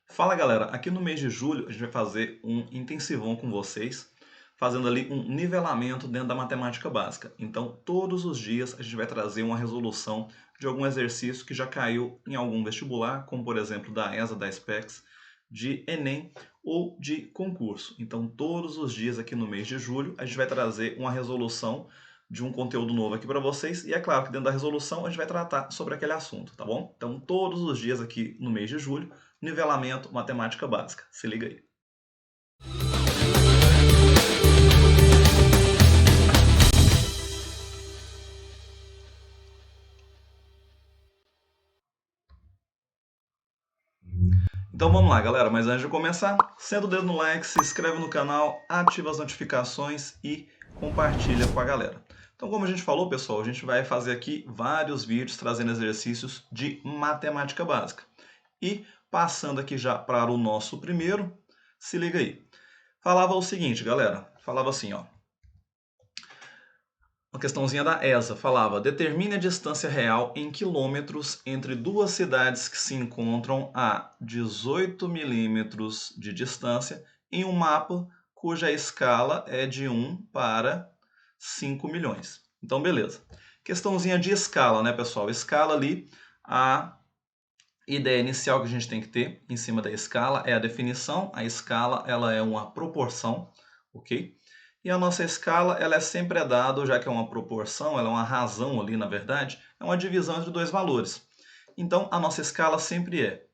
Fala galera, aqui no mês de julho a gente vai fazer um intensivão com vocês, fazendo ali um nivelamento dentro da matemática básica. Então, todos os dias a gente vai trazer uma resolução de algum exercício que já caiu em algum vestibular, como por exemplo da ESA, da SPEX, de Enem ou de concurso. Então, todos os dias aqui no mês de julho a gente vai trazer uma resolução de um conteúdo novo aqui para vocês. E é claro que dentro da resolução a gente vai tratar sobre aquele assunto, tá bom? Então, todos os dias aqui no mês de julho, nivelamento, matemática básica. Se liga aí. Então vamos lá, galera. Mas antes de começar, senta o dedo no like, se inscreve no canal, ativa as notificações e compartilha com a galera. Então, como a gente falou, pessoal, a gente vai fazer aqui vários vídeos trazendo exercícios de matemática básica. E passando aqui já para o nosso primeiro, se liga aí. Falava o seguinte, galera. Falava assim, ó. Uma questãozinha da ESA falava: determine a distância real em quilômetros entre duas cidades que se encontram a 18 milímetros de distância em um mapa cuja escala é de 1 para 5 milhões. Então, beleza. Questãozinha de escala, né, pessoal? Escala ali, a ideia inicial que a gente tem que ter em cima da escala é a definição. A escala ela é uma proporção, ok? E a nossa escala ela é sempre dada, já que é uma proporção, ela é uma razão ali, na verdade, é uma divisão entre dois valores. Então, a nossa escala sempre é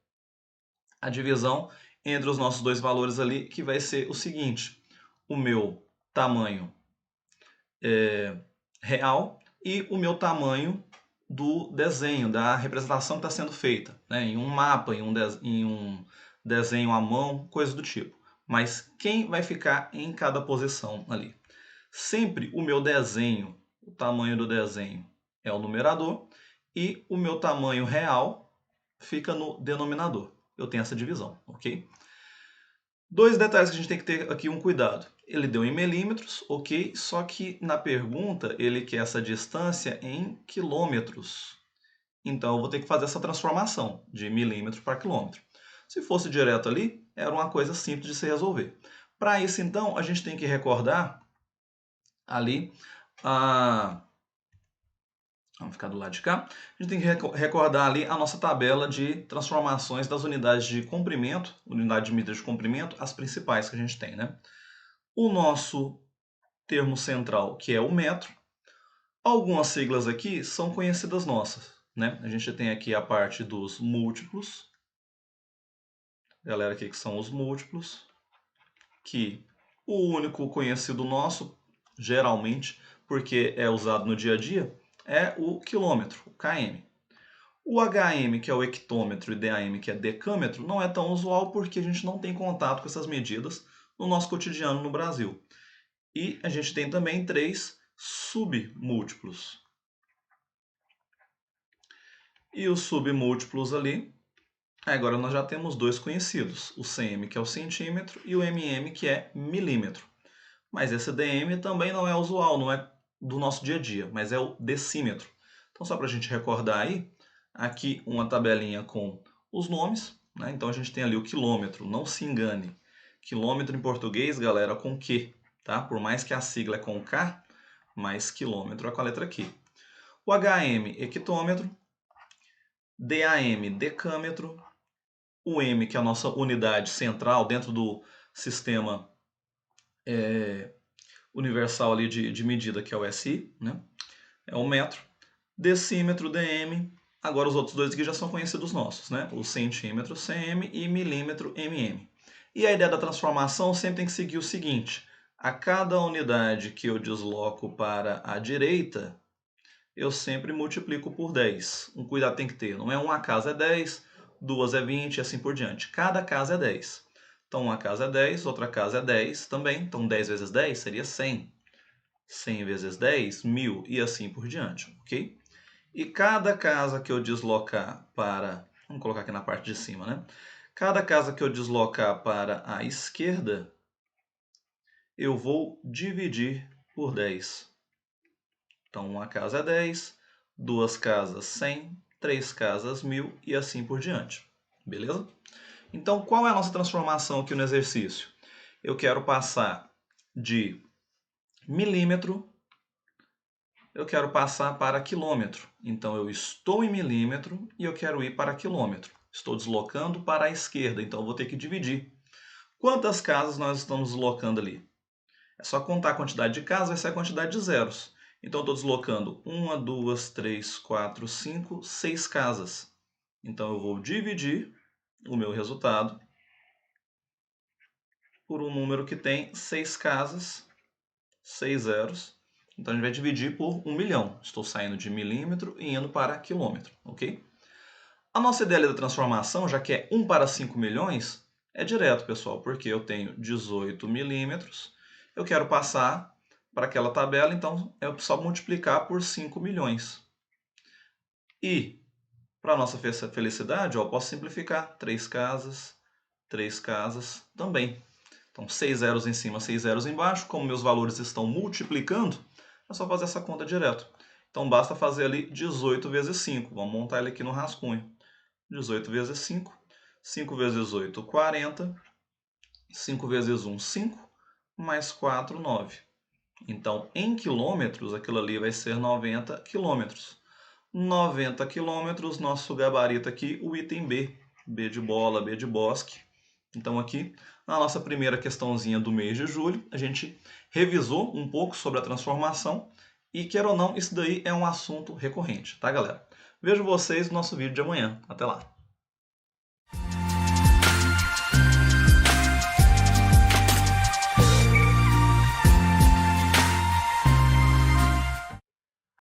a divisão entre os nossos dois valores ali, que vai ser o seguinte: o meu tamanho real e o meu tamanho do desenho, da representação que está sendo feita, né? Em um mapa, em um desenho à mão, coisa do tipo. Mas quem vai ficar em cada posição ali? Sempre o meu desenho, o tamanho do desenho é o numerador e o meu tamanho real fica no denominador. Eu tenho essa divisão, ok? Dois detalhes que a gente tem que ter aqui um cuidado. Ele deu em milímetros, ok? Só que na pergunta ele quer essa distância em quilômetros. Então eu vou ter que fazer essa transformação de milímetro para quilômetro. Se fosse direto ali, era uma coisa simples de se resolver. Para isso, então, a gente tem que recordar ali a... Vamos ficar do lado de cá. A gente tem que recordar ali a nossa tabela de transformações das unidades de comprimento, unidade de medida de comprimento, as principais que a gente tem, né? O nosso termo central, que é o metro. Algumas siglas aqui são conhecidas nossas, né? A gente tem aqui a parte dos múltiplos. Galera, aqui que são os múltiplos. Que o único conhecido nosso, geralmente, porque é usado no dia a dia, é o quilômetro, o km. O HM, que é o hectômetro, e DAM, que é decâmetro, não é tão usual porque a gente não tem contato com essas medidas no nosso cotidiano no Brasil. E a gente tem também três submúltiplos. E os submúltiplos ali, agora nós já temos dois conhecidos, o cm, que é o centímetro, e o mm, que é milímetro. Mas esse dm também não é usual, não é do nosso dia a dia, mas é o decímetro. Então, só para a gente recordar aí, aqui uma tabelinha com os nomes, né? Então a gente tem ali o quilômetro, não se engane. Quilômetro em português, galera, com Q, tá? Por mais que a sigla é com K, mas quilômetro é com a letra Q. O HM, hectômetro, DAM, decâmetro, o M, que é a nossa unidade central dentro do sistema universal ali de medida, que é o SI, né? É o metro. Decímetro, dm. Agora os outros dois aqui já são conhecidos nossos, né? O centímetro, cm, e milímetro, mm. E a ideia da transformação sempre tem que seguir o seguinte: a cada unidade que eu desloco para a direita, eu sempre multiplico por 10. Um cuidado tem que ter, não é uma casa é 10, duas é 20 e assim por diante. Cada casa é 10. Então uma casa é 10, outra casa é 10 também. Então 10 vezes 10 seria 100. 100 vezes 10, 1000 e assim por diante, ok? E cada casa que eu deslocar para... Vamos colocar aqui na parte de cima, né? Cada casa que eu deslocar para a esquerda, eu vou dividir por 10. Então, uma casa é 10, duas casas 100, três casas 1000 e assim por diante. Beleza? Então, qual é a nossa transformação aqui no exercício? Eu quero passar de milímetro, eu quero passar para quilômetro. Então, eu estou em milímetro e eu quero ir para quilômetro. Estou deslocando para a esquerda, então eu vou ter que dividir. Quantas casas nós estamos deslocando ali? É só contar a quantidade de casas, vai ser a quantidade de zeros. Então, eu estou deslocando 1, 2, 3, 4, 5, 6 casas. Então, eu vou dividir o meu resultado por um número que tem 6 casas, 6 zeros. Então, a gente vai dividir por 1 milhão. Estou saindo de milímetro e indo para quilômetro, ok? A nossa ideia da transformação, já que é 1 para 5 milhões, é direto, pessoal, porque eu tenho 18 milímetros, eu quero passar para aquela tabela, então é só multiplicar por 5 milhões. E, para a nossa felicidade, eu posso simplificar. 3 casas também. Então, 6 zeros em cima, 6 zeros embaixo. Como meus valores estão multiplicando, é só fazer essa conta direto. Então, basta fazer ali 18 vezes 5. Vamos montar ele aqui no rascunho. 18 vezes 5. 5 vezes 8, 40. 5 vezes 1, 5. Mais 4, 9. Então, em quilômetros, aquilo ali vai ser 90 quilômetros. 90 quilômetros, nosso gabarito aqui, o item B. B de bola, B de bosque. Então aqui, na nossa primeira questãozinha do mês de julho, a gente revisou um pouco sobre a transformação e, quer ou não, isso daí é um assunto recorrente, tá, galera? Vejo vocês no nosso vídeo de amanhã. Até lá!